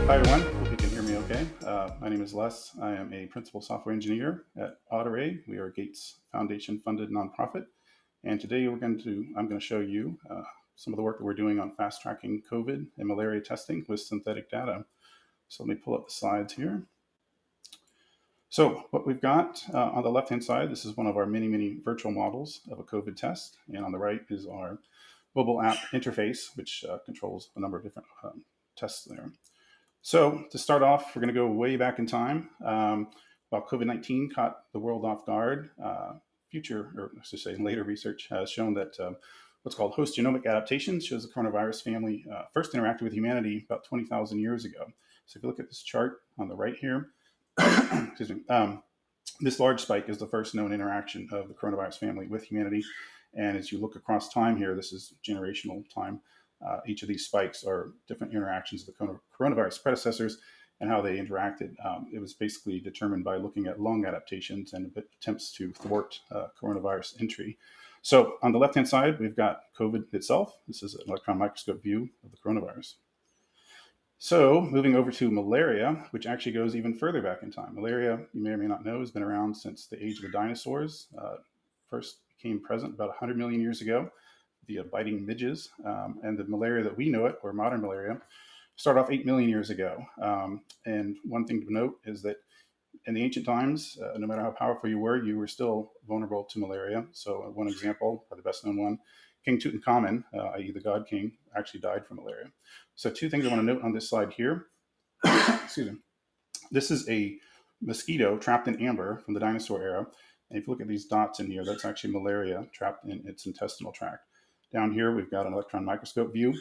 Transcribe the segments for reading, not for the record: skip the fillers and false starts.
Hi everyone, hope you can hear me okay. My name is Les. I am a principal software engineer at Autorray. We are a Gates Foundation funded nonprofit. And today I'm going to show you some of the work that we're doing on fast tracking COVID and malaria testing with synthetic data. So let me pull up the slides here. So what we've got on the left-hand side, this is one of our many virtual models of a COVID test. And on the right is our mobile app interface, which controls a number of different tests there. So to start off, we're going to go way back in time. While COVID-19 caught the world off guard, later research has shown that what's called host genomic adaptation shows the coronavirus family first interacted with humanity about 20,000 years ago. So if you look at this chart on the right here, excuse me, this large spike is the first known interaction of the coronavirus family with humanity. And as you look across time here, this is generational time. Each of these spikes are different interactions of the coronavirus predecessors and how they interacted. It was basically determined by looking at lung adaptations and attempts to thwart coronavirus entry. So on the left-hand side, we've got COVID itself. This is an electron microscope view of the coronavirus. So moving over to malaria, which actually goes even further back in time. Malaria, you may or may not know, has been around since the age of the dinosaurs. First became present about 100 million years ago via biting midges. And the malaria that we know it, or modern malaria, started off 8 million years ago. And one thing to note is that in the ancient times, no matter how powerful you were still vulnerable to malaria. So one example, or the best known one, King Tutankhamun, i.e. the God King, actually died from malaria. So two things I want to note on this slide here. Excuse me. This is a mosquito trapped in amber from the dinosaur era. And if you look at these dots in here, that's actually malaria trapped in its intestinal tract. Down here, we've got an electron microscope view.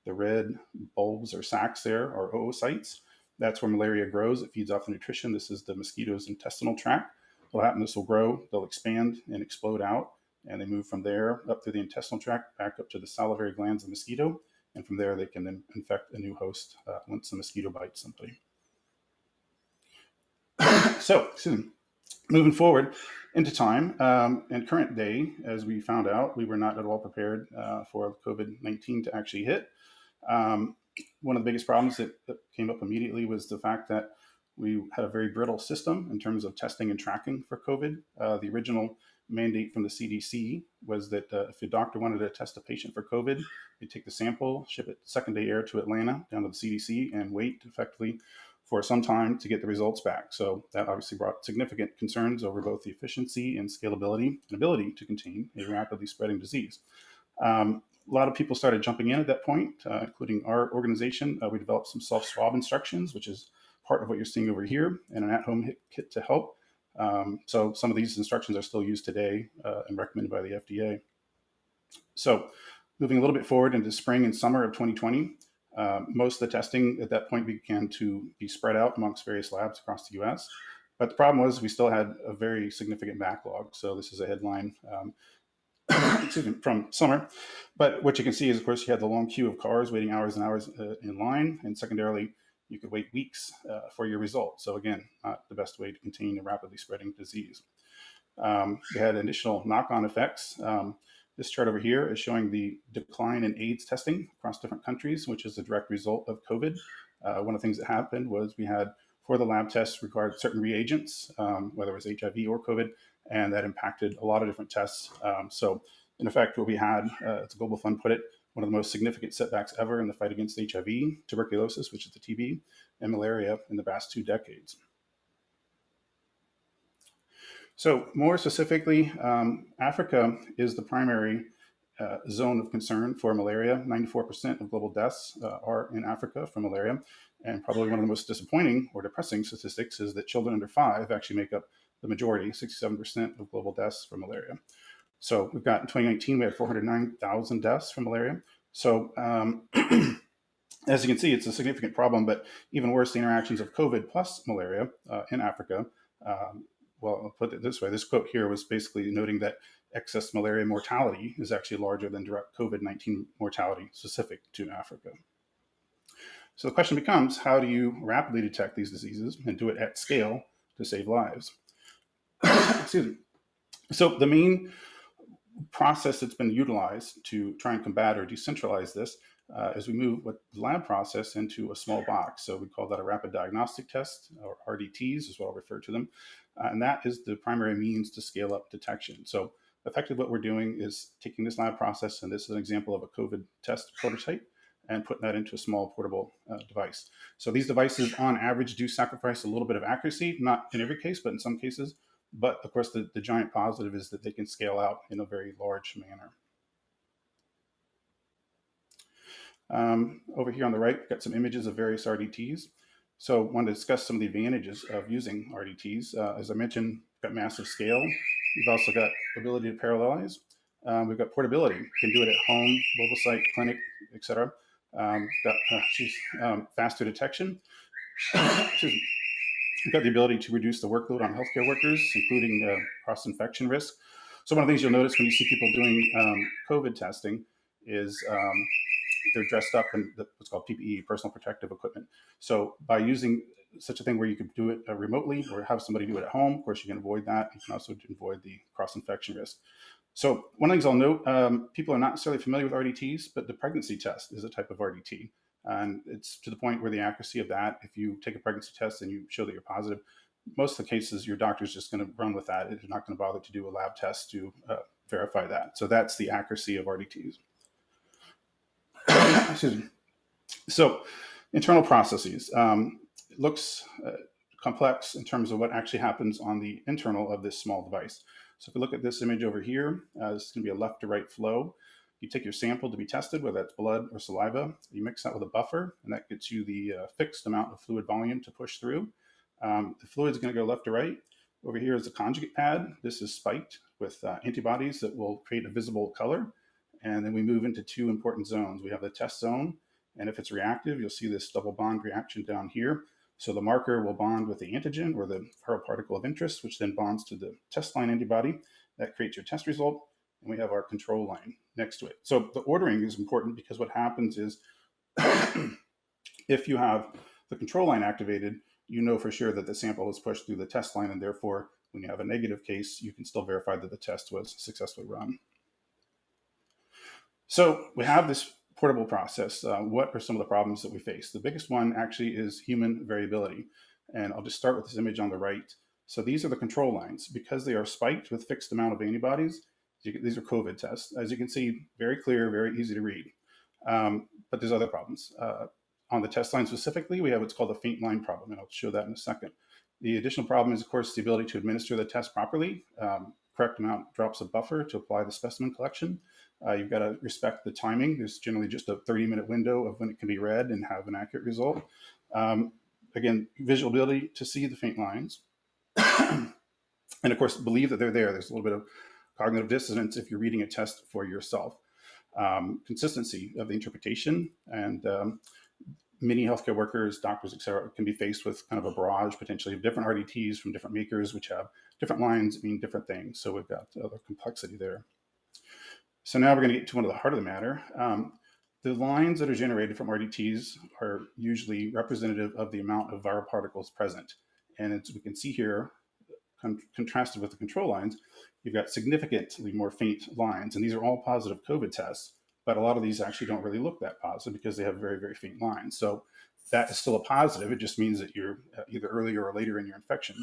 The red bulbs or sacs there are oocytes. That's where malaria grows. It feeds off the nutrition. This is the mosquito's intestinal tract. What'll happen, this will grow, they'll expand and explode out, and they move from there up through the intestinal tract, back up to the salivary glands of the mosquito, and from there they can then infect a new host once the mosquito bites somebody. So, moving forward into time and current day, as we found out, we were not at all prepared for COVID-19 to actually hit. One of the biggest problems that came up immediately was the fact that we had a very brittle system in terms of testing and tracking for COVID. The original mandate from the CDC was that if a doctor wanted to test a patient for COVID, they'd take the sample, ship it second day air to Atlanta, down to the CDC, and wait effectively for some time to get the results back. So that obviously brought significant concerns over both the efficiency and scalability and ability to contain a rapidly spreading disease. A lot of people started jumping in at that point, including our organization. We developed some self-swab instructions, which is part of what you're seeing over here, and an at-home kit to help. So some of these instructions are still used today and recommended by the FDA. So moving a little bit forward into spring and summer of 2020, most of the testing at that point began to be spread out amongst various labs across the US. But the problem was we still had a very significant backlog. So this is a headline from summer. But what you can see is, of course, you had the long queue of cars waiting hours and hours in line. And secondarily, you could wait weeks for your result. So again, not the best way to contain a rapidly spreading disease. We had additional knock-on effects. This chart over here is showing the decline in AIDS testing across different countries, which is a direct result of COVID. One of the things that happened was we had, for the lab tests, required certain reagents, whether it was HIV or COVID, and that impacted a lot of different tests. So in effect, what we had, as the Global Fund put it, one of the most significant setbacks ever in the fight against HIV, tuberculosis, which is the TB, and malaria in the past 2 decades. So more specifically, Africa is the primary zone of concern for malaria. 94% of global deaths are in Africa from malaria. And probably one of the most disappointing or depressing statistics is that children under 5 actually make up the majority, 67% of global deaths from malaria. So we've got in 2019, we had 409,000 deaths from malaria. So as you can see, it's a significant problem, but even worse, the interactions of COVID plus malaria in Africa. Well, I'll put it this way. This quote here was basically noting that excess malaria mortality is actually larger than direct COVID-19 mortality specific to Africa. So the question becomes, how do you rapidly detect these diseases and do it at scale to save lives? Excuse me. So the main process that's been utilized to try and combat or decentralize this is we move what the lab process into a small box. So we call that a rapid diagnostic test, or RDTs is what I'll refer to them. And that is the primary means to scale up detection. So effectively what we're doing is taking this lab process, and this is an example of a COVID test prototype, and putting that into a small portable device. So these devices on average do sacrifice a little bit of accuracy, not in every case, but in some cases. But of course, the giant positive is that they can scale out in a very large manner. Over here on the right, we've got some images of various RDTs. So I wanted to discuss some of the advantages of using RDTs. As I mentioned, we've got massive scale. We've also got ability to parallelize. We've got portability. You can do it at home, mobile site, clinic, etc. Faster detection. We've got the ability to reduce the workload on healthcare workers, including cross-infection risk. So one of the things you'll notice when you see people doing COVID testing is they're dressed up in what's called PPE, personal protective equipment. So by using such a thing where you could do it remotely or have somebody do it at home, of course, you can avoid that. You can also avoid the cross-infection risk. So one of the things I'll note, people are not necessarily familiar with RDTs, but the pregnancy test is a type of RDT. And it's to the point where the accuracy of that, if you take a pregnancy test and you show that you're positive, most of the cases, your doctor's just going to run with that. They're not going to bother to do a lab test to verify that. So that's the accuracy of RDTs. Excuse me. So internal processes. It looks complex in terms of what actually happens on the internal of this small device. So if we look at this image over here, this is going to be a left to right flow. You take your sample to be tested, whether that's blood or saliva. You mix that with a buffer, and that gets you the fixed amount of fluid volume to push through. The fluid is going to go left to right. Over here is the conjugate pad. This is spiked with antibodies that will create a visible color. And then we move into two important zones. We have the test zone, and if it's reactive, you'll see this double bond reaction down here. So the marker will bond with the antigen or the viral particle of interest, which then bonds to the test line antibody. That creates your test result. And we have our control line next to it. So the ordering is important because what happens is if you have the control line activated, you know for sure that the sample is pushed through the test line, and therefore, when you have a negative case, you can still verify that the test was successfully run. So we have this portable process. What are some of the problems that we face? The biggest one actually is human variability. And I'll just start with this image on the right. So these are the control lines. Because they are spiked with fixed amount of antibodies, these are COVID tests. As you can see, very clear, very easy to read. But there's other problems. On the test line specifically, we have what's called a faint line problem, and I'll show that in a second. The additional problem is, of course, the ability to administer the test properly. Correct amount drops of buffer to apply the specimen collection. You've got to respect the timing. There's generally just a 30-minute window of when it can be read and have an accurate result. Again, visual ability to see the faint lines. And of course, believe that they're there. There's a little bit of cognitive dissonance if you're reading a test for yourself. Consistency of the interpretation, and many healthcare workers, doctors, et cetera, can be faced with kind of a barrage potentially of different RDTs from different makers, which have different lines mean different things. So we've got other complexity there. So now we're going to get to one of the heart of the matter. The lines that are generated from RDTs are usually representative of the amount of viral particles present. And as we can see here, contrasted with the control lines, you've got significantly more faint lines. And these are all positive COVID tests, but a lot of these actually don't really look that positive because they have very, very faint lines. So that is still a positive. It just means that you're either earlier or later in your infection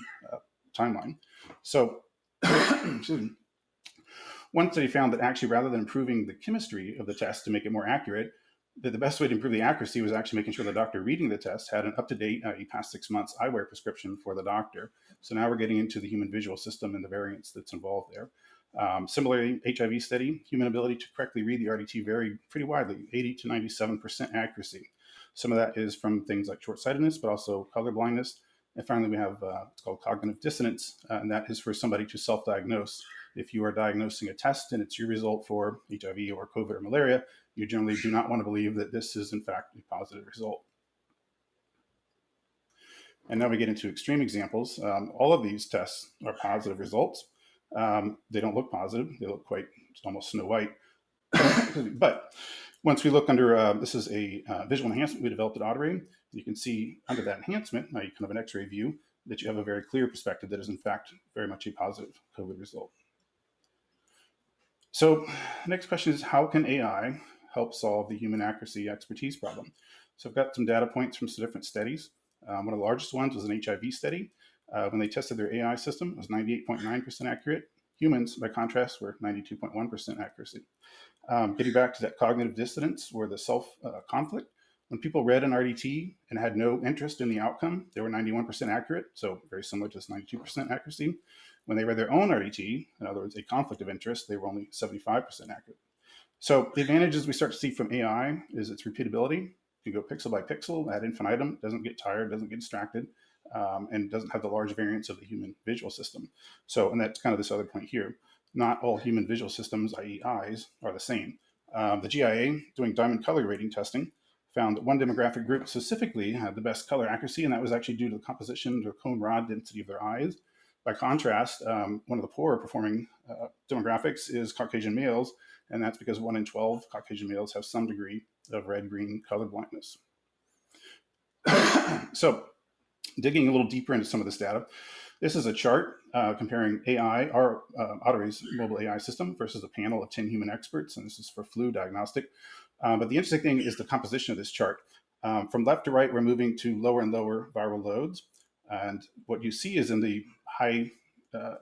timeline. So one study found that actually, rather than improving the chemistry of the test to make it more accurate, that the best way to improve the accuracy was actually making sure the doctor reading the test had an up-to-date, past 6 months eyewear prescription for the doctor. So now we're getting into the human visual system and the variance that's involved there. Similarly, HIV study, human ability to correctly read the RDT varied pretty widely, 80 to 97% accuracy. Some of that is from things like short-sightedness, but also color blindness. And finally, we have what's called cognitive dissonance, and that is for somebody to self-diagnose. If you are diagnosing a test and it's your result for HIV or COVID or malaria, you generally do not want to believe that this is in fact a positive result. And now we get into extreme examples. All of these tests are positive results. They don't look positive. They look quite almost Snow White. But once we look under, this is a visual enhancement we developed at Auditing. You can see under that enhancement, now you kind of an X-ray view, that you have a very clear perspective that is in fact very much a positive COVID result. So the next question is, how can AI help solve the human accuracy expertise problem. So I've got some data points from some different studies. One of the largest ones was an HIV study. When they tested their AI system, it was 98.9% accurate. Humans, by contrast, were 92.1% accuracy. Getting back to that cognitive dissonance or the self conflict, when people read an RDT and had no interest in the outcome, they were 91% accurate, so very similar to this 92% accuracy. When they read their own RDT, in other words, a conflict of interest, they were only 75% accurate. So the advantages we start to see from AI is its repeatability. You go pixel by pixel ad infinitum, doesn't get tired, doesn't get distracted, and doesn't have the large variance of the human visual system. So, and that's kind of this other point here. Not all human visual systems, i.e. eyes, are the same. The GIA, doing diamond color rating testing, found that one demographic group specifically had the best color accuracy, and that was actually due to the composition or cone rod density of their eyes. By contrast, one of the poorer performing demographics is Caucasian males, and that's because 1 in 12 Caucasian males have some degree of red-green color blindness. So, digging a little deeper into some of this data, this is a chart comparing AI, our Autoray's mobile AI system, versus a panel of 10 human experts, and this is for flu diagnostic. But the interesting thing is the composition of this chart. From left to right, we're moving to lower and lower viral loads. And what you see is in the high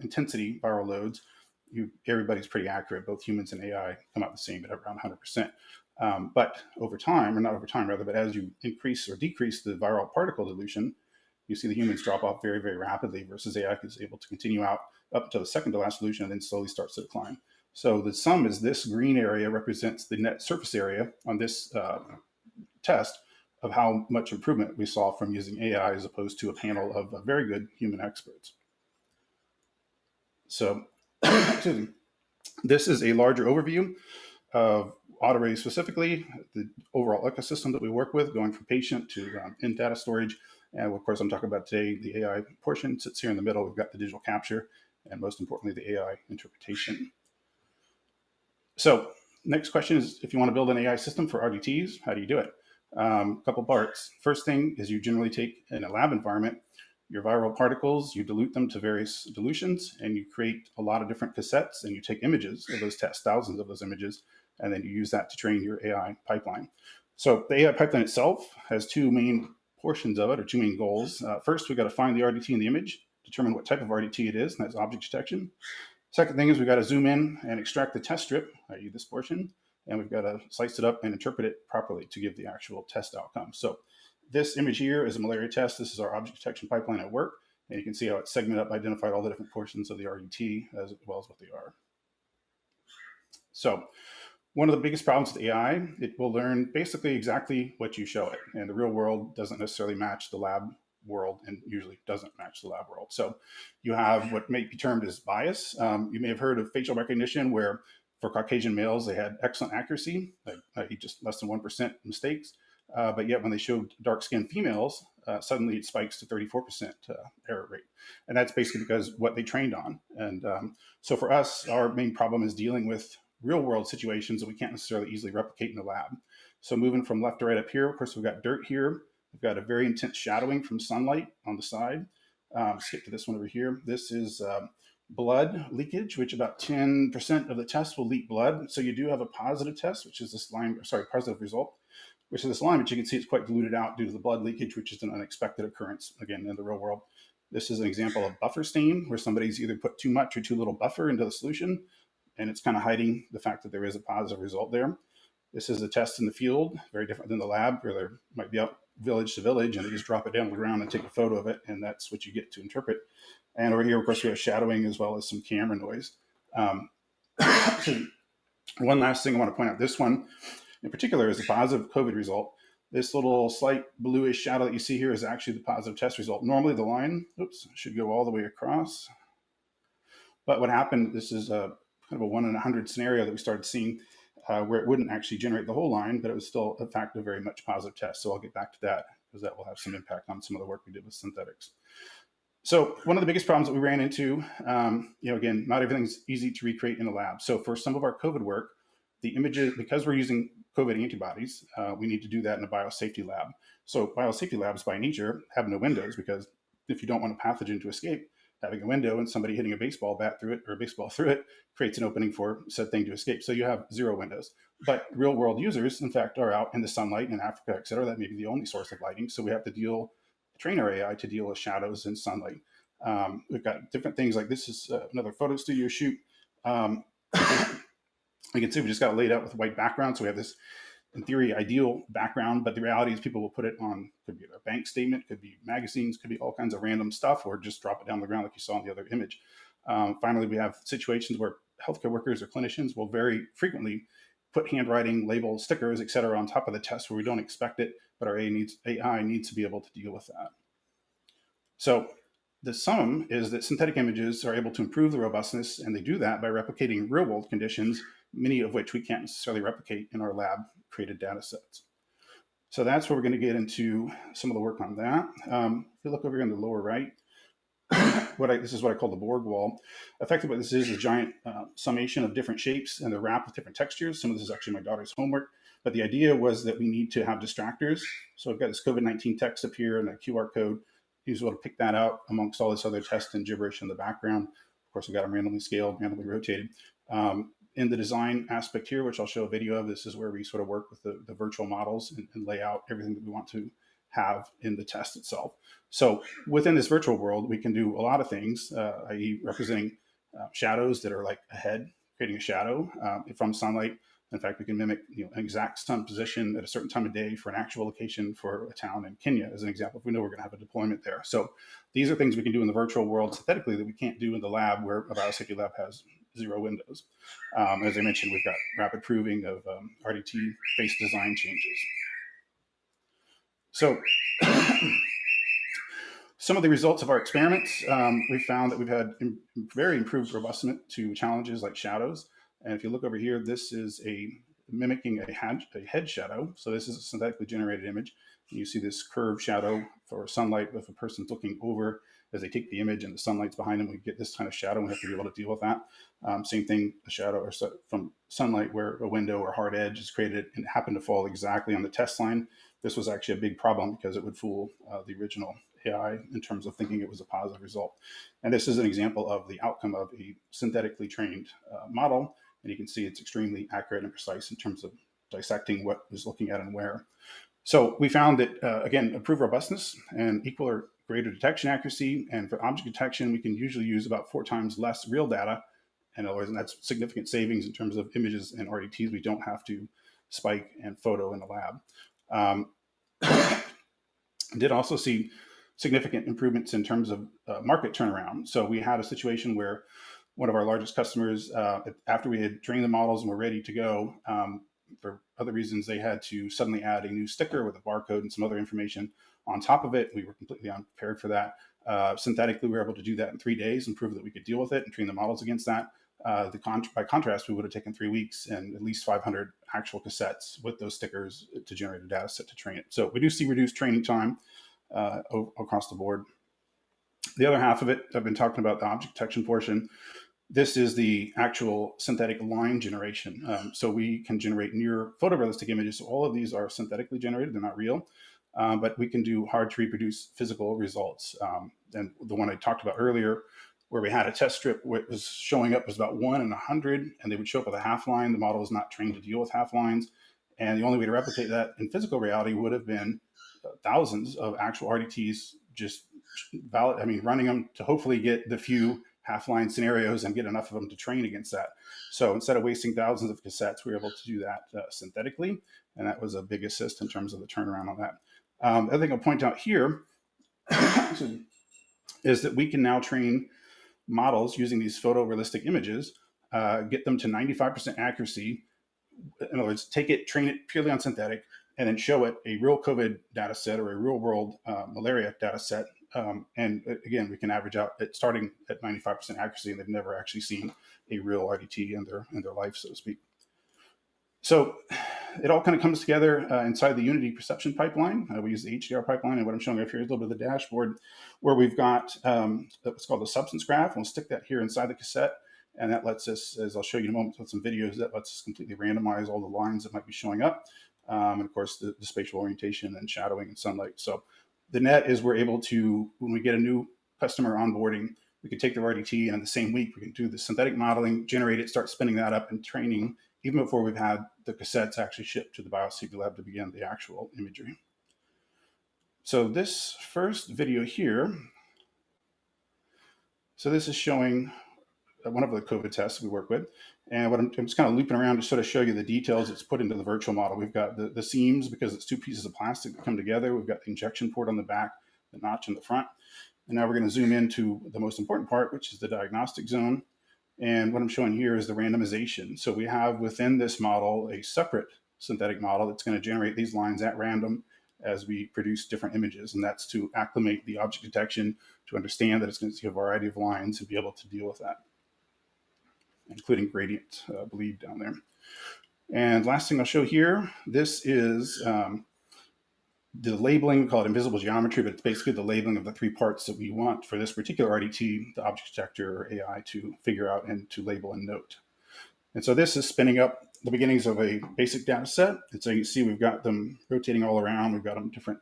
intensity viral loads, everybody's pretty accurate. Both humans and AI come out the same at around 100%. But over time, or not over time rather, but as you increase or decrease the viral particle dilution, you see the humans drop off very, very rapidly versus AI is able to continue out up to the second to last solution and then slowly starts to decline. So the sum is this green area represents the net surface area on this test of how much improvement we saw from using AI as opposed to a panel of very good human experts. So this is a larger overview of Autoray specifically, the overall ecosystem that we work with, going from patient to in data storage. And of course, I'm talking about today, the AI portion sits here in the middle. We've got the digital capture, and most importantly, the AI interpretation. So next question is, if you want to build an AI system for RDTs, how do you do it? A couple parts. First thing is you generally take, in a lab environment, your viral particles, you dilute them to various dilutions, and you create a lot of different cassettes, and you take images of those tests, thousands of those images, and then you use that to train your AI pipeline. So the AI pipeline itself has two main portions of it, or two main goals. First, we've got to find the RDT in the image, determine what type of RDT it is, and that's object detection. Second thing is we've got to zoom in and extract the test strip, i.e. this portion, and we've got to slice it up and interpret it properly to give the actual test outcome. So this image here is a malaria test. This is our object detection pipeline at work, and you can see how it's segmented up, identified all the different portions of the RDT as well as what they are. So one of the biggest problems with AI, it will learn basically exactly what you show it. And the real world doesn't necessarily match the lab world and usually doesn't match the lab world. So you have what may be termed as bias. You may have heard of facial recognition where for Caucasian males, they had excellent accuracy, like just less than 1% mistakes. But yet when they showed dark-skinned females, suddenly it spikes to 34% error rate. And that's basically because what they trained on. And so for us, our main problem is dealing with real world situations that we can't necessarily easily replicate in the lab. So moving from left to right up here, of course, we've got dirt here. We've got a very intense shadowing from sunlight on the side. Skip to this one over here. This is blood leakage, which about 10% of the test will leak blood. So you do have a positive test, which is this line, positive result, which is this line, but you can see it's quite diluted out due to the blood leakage, which is an unexpected occurrence, again, in the real world. This is an example of buffer stain, where somebody's either put too much or too little buffer into the solution, and it's kind of hiding the fact that there is a positive result there. This is a test in the field, very different than the lab, where there might be out village to village, and they just drop it down to the ground and take a photo of it, and that's what you get to interpret. And over here, of course, we have shadowing as well as some camera noise. One last thing I want to point out, this one in particular is a positive COVID result. This little slight bluish shadow that you see here is actually the positive test result. Normally the line, should go all the way across. But what happened, this is a kind of a 1 in 100 scenario that we started seeing where it wouldn't actually generate the whole line, but it was still, in fact, a very much positive test. So I'll get back to that because that will have some impact on some of the work we did with synthetics. So one of the biggest problems that we ran into, again, not everything's easy to recreate in a lab. So for some of our COVID work, the images, because we're using COVID antibodies, we need to do that in a biosafety lab. So biosafety labs by nature have no windows because if you don't want a pathogen to escape, having a window and somebody hitting a baseball bat through it or a baseball through it creates an opening for said thing to escape. So you have 0 windows. But real world users, in fact, are out in the sunlight in Africa, et cetera. That may be the only source of lighting. So we have to train our AI to deal with shadows and sunlight. We've got different things like this is another photo studio shoot. You can see we just got it laid out with white background. So we have this, in theory, ideal background, but the reality is people will put it on, could be a bank statement, could be magazines, could be all kinds of random stuff, or just drop it down the ground like you saw in the other image. Finally, we have situations where healthcare workers or clinicians will very frequently put handwriting, labels, stickers, et cetera, on top of the test where we don't expect it, but our AI needs to be able to deal with that. So the sum is that synthetic images are able to improve the robustness, and they do that by replicating real world conditions, many of which we can't necessarily replicate in our lab created data sets. So that's where we're going to get into some of the work on that. If you look over here in the lower right, this is what I call the Borg wall. Effectively, what this is a giant summation of different shapes, and they're wrapped with different textures. Some of this is actually my daughter's homework. But the idea was that we need to have distractors. So I've got this COVID-19 text up here and a QR code. Use able to pick that out amongst all this other text and gibberish in the background. Of course, we've got them randomly scaled, randomly rotated. In the design aspect here, which I'll show a video of, this is where we sort of work with the virtual models and lay out everything that we want to have in the test itself. So within this virtual world, we can do a lot of things, i.e. representing shadows that are like a head, creating a shadow from sunlight. In fact, we can mimic an exact sun position at a certain time of day for an actual location for a town in Kenya, as an example, if we know we're going to have a deployment there. So these are things we can do in the virtual world synthetically that we can't do in the lab, where a biosafety lab has 0 windows. As I mentioned, we've got rapid proving of RDT face design changes. So some of the results of our experiments, we found that we've had very improved robustness to challenges like shadows. And if you look over here, this is mimicking a head shadow. So this is a synthetically generated image. And you see this curved shadow for sunlight if a person's looking over as they take the image and the sunlight's behind them. We get this kind of shadow, and we have to be able to deal with that. Same thing, a shadow or from sunlight where a window or hard edge is created and happened to fall exactly on the test line. This was actually a big problem because it would fool the original AI in terms of thinking it was a positive result. And this is an example of the outcome of a synthetically trained model. And you can see it's extremely accurate and precise in terms of dissecting what it's looking at and where. So we found that, again, improved robustness and equal or greater detection accuracy. And for object detection, we can usually use about 4 times less real data. In other words, and that's significant savings in terms of images and RDTs we don't have to spike and photo in the lab. Did also see significant improvements in terms of market turnaround. So we had a situation where one of our largest customers, after we had trained the models and were ready to go, for other reasons, they had to suddenly add a new sticker with a barcode and some other information on top of it. We were completely unprepared for that. Synthetically, we were able to do that in 3 days and prove that we could deal with it and train the models against that. By contrast, we would have taken 3 weeks and at least 500 actual cassettes with those stickers to generate a data set to train it. So we do see reduced training time across the board. The other half of it, I've been talking about the object detection portion. This is the actual synthetic line generation. So we can generate near photorealistic images. So all of these are synthetically generated, they're not real, but we can do hard to reproduce physical results. And the one I talked about earlier, where we had a test strip where it was showing up was about 1 in 100, and they would show up with a half line. The model was not trained to deal with half lines. And the only way to replicate that in physical reality would have been thousands of actual RDTs just running them to hopefully get the few half-line scenarios and get enough of them to train against that. So instead of wasting thousands of cassettes, we were able to do that synthetically, and that was a big assist in terms of the turnaround on that. The other thing I'll point out here is that we can now train models using these photorealistic images, get them to 95% accuracy. In other words, train it purely on synthetic, and then show it a real COVID data set or a real world malaria data set. And again, we can average out at starting at 95% accuracy, and they've never actually seen a real RDT in their life, so to speak. So it all kind of comes together inside the Unity perception pipeline. We use the HDR pipeline, and what I'm showing up here is a little bit of the dashboard where we've got what's called the substance graph. We'll stick that here inside the cassette, and that lets us, as I'll show you in a moment with some videos, that lets us completely randomize all the lines that might be showing up. And of course, the spatial orientation and shadowing and sunlight. So the net is we're able to, when we get a new customer onboarding, we could take the RDT and in the same week we can do the synthetic modeling, generate it, start spinning that up and training even before we've had the cassettes actually shipped to the biosafety lab to begin the actual imagery. So this first video here, so this is showing one of the COVID tests we work with. And what I'm just kind of looping around to sort of show you the details it's put into the virtual model. We've got the seams because it's two pieces of plastic that come together. We've got the injection port on the back, the notch in the front. And now we're going to zoom into the most important part, which is the diagnostic zone. And what I'm showing here is the randomization. So we have within this model a separate synthetic model that's going to generate these lines at random as we produce different images. And that's to acclimate the object detection to understand that it's going to see a variety of lines and be able to deal with that, including gradient bleed down there. And last thing I'll show here, this is the labeling. We call it invisible geometry, but it's basically the labeling of the three parts that we want for this particular RDT, the object detector or AI, to figure out and to label and note. And so this is spinning up the beginnings of a basic data set. And so you can see we've got them rotating all around. We've got them different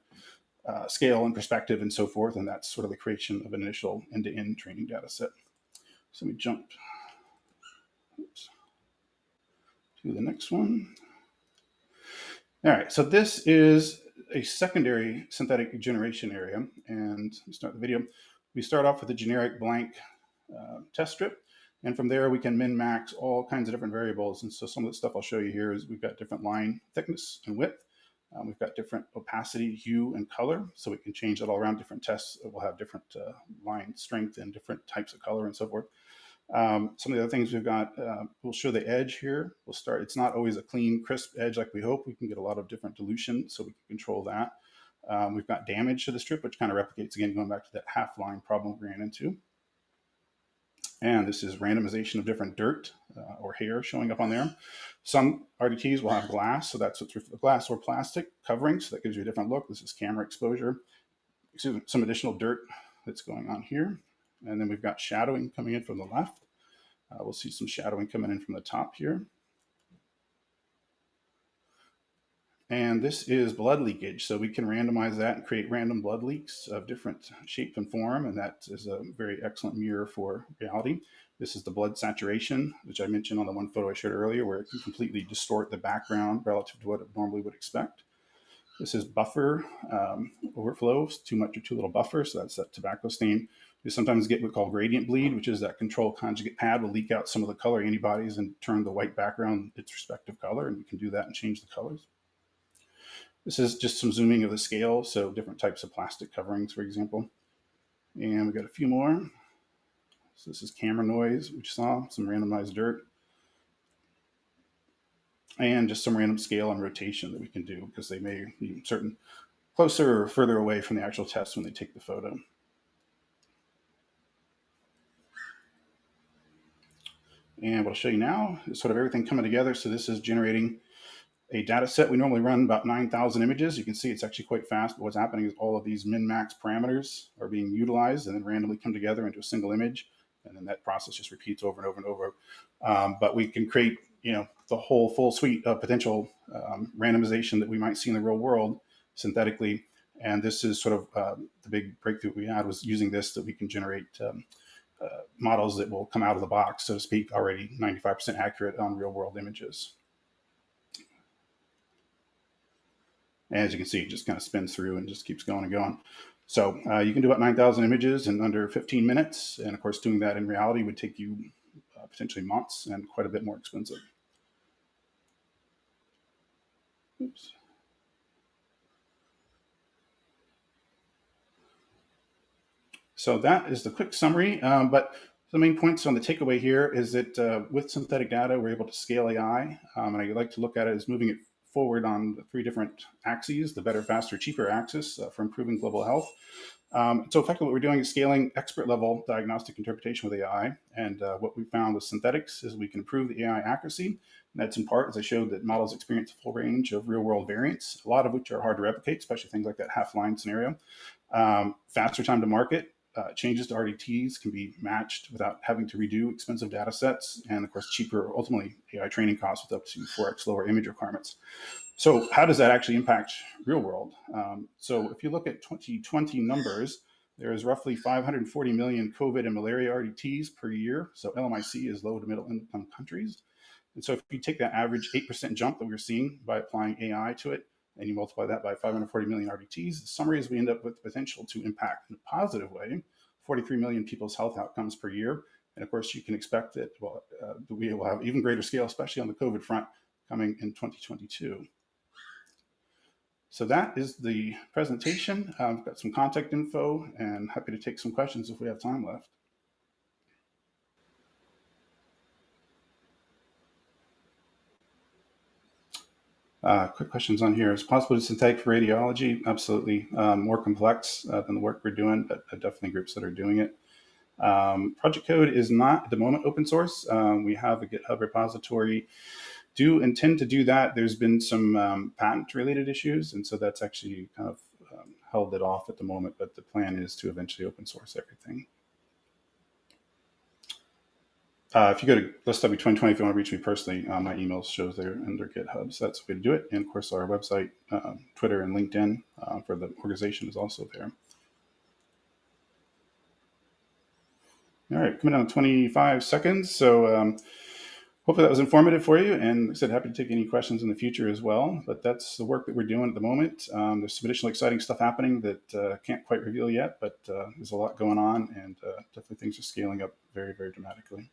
scale and perspective and so forth. And that's sort of the creation of an initial end-to-end training data set. So let me jump to the next one. All right, so this is a secondary synthetic generation area. And start the video. We start off with a generic blank test strip. And from there, we can min-max all kinds of different variables. And so some of the stuff I'll show you here is we've got different line thickness and width. We've got different opacity, hue, and color. So we can change that all around. Different tests will have different line strength and different types of color and so forth. Some of the other things we've got, we'll show the edge here. We'll start, it's not always a clean, crisp edge like we hope. We can get a lot of different dilution, so we can control that. We've got damage to the strip, which kind of replicates, again, going back to that half line problem we ran into. And this is randomization of different dirt or hair showing up on there. Some RDTs will have glass, so that's what's glass or plastic covering, so that gives you a different look. This is camera exposure. Excuse me, some additional dirt that's going on here. And then we've got shadowing coming in from the left. We'll see some shadowing coming in from the top here. And this is blood leakage. So we can randomize that and create random blood leaks of different shape and form. And that is a very excellent mirror for reality. This is the blood saturation, which I mentioned on the one photo I showed earlier, where it can completely distort the background relative to what it normally would expect. This is buffer overflow, too much or too little buffer. So that's that tobacco stain. You sometimes get what we call gradient bleed, which is that control conjugate pad will leak out some of the color antibodies and turn the white background its respective color. And we can do that and change the colors. This is just some zooming of the scale. So different types of plastic coverings, for example. And we've got a few more. So this is camera noise, which saw some randomized dirt. And just some random scale and rotation that we can do because they may be certain closer or further away from the actual test when they take the photo. And what I'll show you now is sort of everything coming together. So this is generating a data set. We normally run about 9,000 images. You can see it's actually quite fast, but what's happening is all of these min-max parameters are being utilized and then randomly come together into a single image. And then that process just repeats over and over and over. But we can create, the whole full suite of potential randomization that we might see in the real world synthetically. And this is sort of the big breakthrough we had was using this, that we can generate models that will come out of the box, so to speak, already 95% accurate on real world images. And as you can see, it just kind of spins through and just keeps going and going. So you can do about 9,000 images in under 15 minutes. And of course, doing that in reality would take you potentially months and quite a bit more expensive. Oops. So that is the quick summary. But the main points on the takeaway here is that with synthetic data, we're able to scale AI. And I like to look at it as moving it forward on the three different axes, the better, faster, cheaper axis for improving global health. So effectively what we're doing is scaling expert level diagnostic interpretation with AI. And what we found with synthetics is we can improve the AI accuracy. And that's in part, as I showed, that models experience a full range of real world variants, a lot of which are hard to replicate, especially things like that half line scenario. Faster time to market. Changes to RDTs can be matched without having to redo expensive data sets, and of course cheaper, ultimately, AI training costs with up to 4x lower image requirements. So how does that actually impact real world? So if you look at 2020 numbers, There is roughly 540 million COVID and malaria RDTs per year. So LMIC is low to middle income countries. And so if you take that average 8% jump that we're seeing by applying AI to it, and you multiply that by 540 million RDTs, the summary is we end up with the potential to impact in a positive way 43 million people's health outcomes per year. And of course, you can expect that we will have even greater scale, especially on the COVID front, coming in 2022. So that is the presentation. I've got some contact info and happy to take some questions if we have time left. Quick questions on here. Is it possible to synthetic for radiology? Absolutely. More complex than the work we're doing, but definitely groups that are doing it. Project code is not at the moment open source. We have a GitHub repository. Do intend to do that. There's been some patent related issues, and so that's actually kind of held it off at the moment, but the plan is to eventually open source everything. If you go to ListW 2020, if you want to reach me personally, my email shows there under GitHub. So that's the way to do it. And of course, our website, Twitter, and LinkedIn for the organization is also there. All right, coming down to 25 seconds. So hopefully that was informative for you. And like I said, happy to take any questions in the future as well. But that's the work that we're doing at the moment. There's some additional exciting stuff happening that can't quite reveal yet, but there's a lot going on, and definitely things are scaling up very, very dramatically.